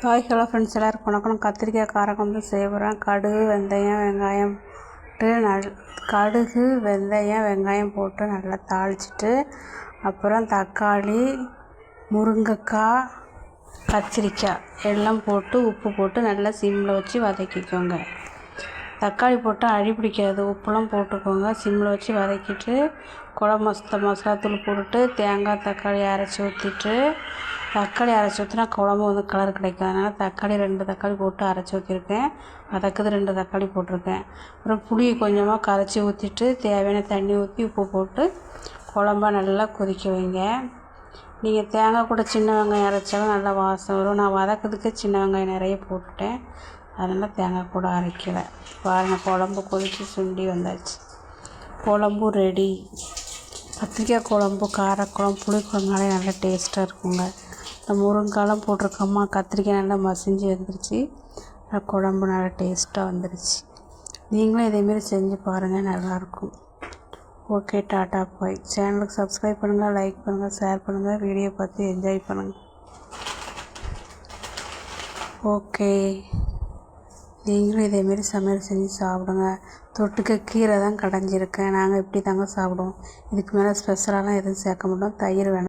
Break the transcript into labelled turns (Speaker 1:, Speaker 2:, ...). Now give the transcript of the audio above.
Speaker 1: Hi hello friends, எல்லாருக்கும் வணக்கம். கத்திரிக்காய் காரக்குழம்பு செய்ய போகிறேன். கடுகு வெங்காயம் போட்டு நல்லா தாளிச்சிட்டு, அப்புறம் தக்காளி, முருங்கைக்காய், கத்திரிக்காய் எல்லாம் போட்டு உப்பு போட்டு நல்லா சிம்மில் வச்சு வதக்கிக்கோங்க. தக்காளி போட்டு அடி பிடிக்காது, உப்புலாம் போட்டுக்கோங்க. சிம்மில் வச்சு வதக்கிட்டு குழம்பு மசாலாத்தூள் போட்டுட்டு தேங்காய் தக்காளி அரைச்சி ஊற்றிட்டு, தக்காளி அரைச்சி ஊற்றினா குழம்பு கலர் கிடைக்கும். அதனால் தக்காளி 2 தக்காளி போட்டு அரைச்சி ஊற்றிருக்கேன். வதக்குது 2 தக்காளி போட்டிருக்கேன். அப்புறம் புளி கொஞ்சமாக கரைச்சி ஊற்றிட்டு தேவையான தண்ணி ஊற்றி உப்பு போட்டு குழம்பா நல்லா கொதிக்க வைங்க. நீங்கள் தேங்காய் கூட சின்ன வெங்காயம் அரைச்சாலும் நல்லா வாசம் வரும். நான் வதக்கிறதுக்கு சின்ன வெங்காயம் நிறைய போட்டுட்டேன், அதனால் தேங்காய் கூட அரைக்கலை. பாருங்கள், குழம்பு கொதித்து சுண்டி வந்தாச்சு. குழம்பு ரெடி. கத்திரிக்காய் குழம்பு, காரக்குழம்பு, புளிக்குழம்புனாலே நல்லா டேஸ்ட்டாக இருக்குங்க. இந்த முருங்காலாம் போட்டிருக்கோமா, கத்திரிக்காய் நல்லா மசிஞ்சு வந்துருச்சு. குழம்பு நல்லா டேஸ்ட்டாக வந்துருச்சு. நீங்களும் இதேமாரி செஞ்சு பாருங்கள், நல்லாயிருக்கும். ஓகே, டாட்டா பாய். சேனலுக்கு சப்ஸ்கிரைப் பண்ணுங்கள், லைக் பண்ணுங்கள், ஷேர் பண்ணுங்கள். வீடியோ பார்த்து என்ஜாய் பண்ணுங்கள். ஓகே, நீங்களும் இதேமாரி சமையல் செஞ்சு சாப்பிடுங்க. தொட்டுக்க கீரை தான் கடைஞ்சிருக்கேன். நாங்கள் இப்படி தாங்க சாப்பிடுவோம். இதுக்கு மேலே ஸ்பெஷலாலாம் எதுவும் சேர்க்க மாட்டோம். தயிர் வேணும்.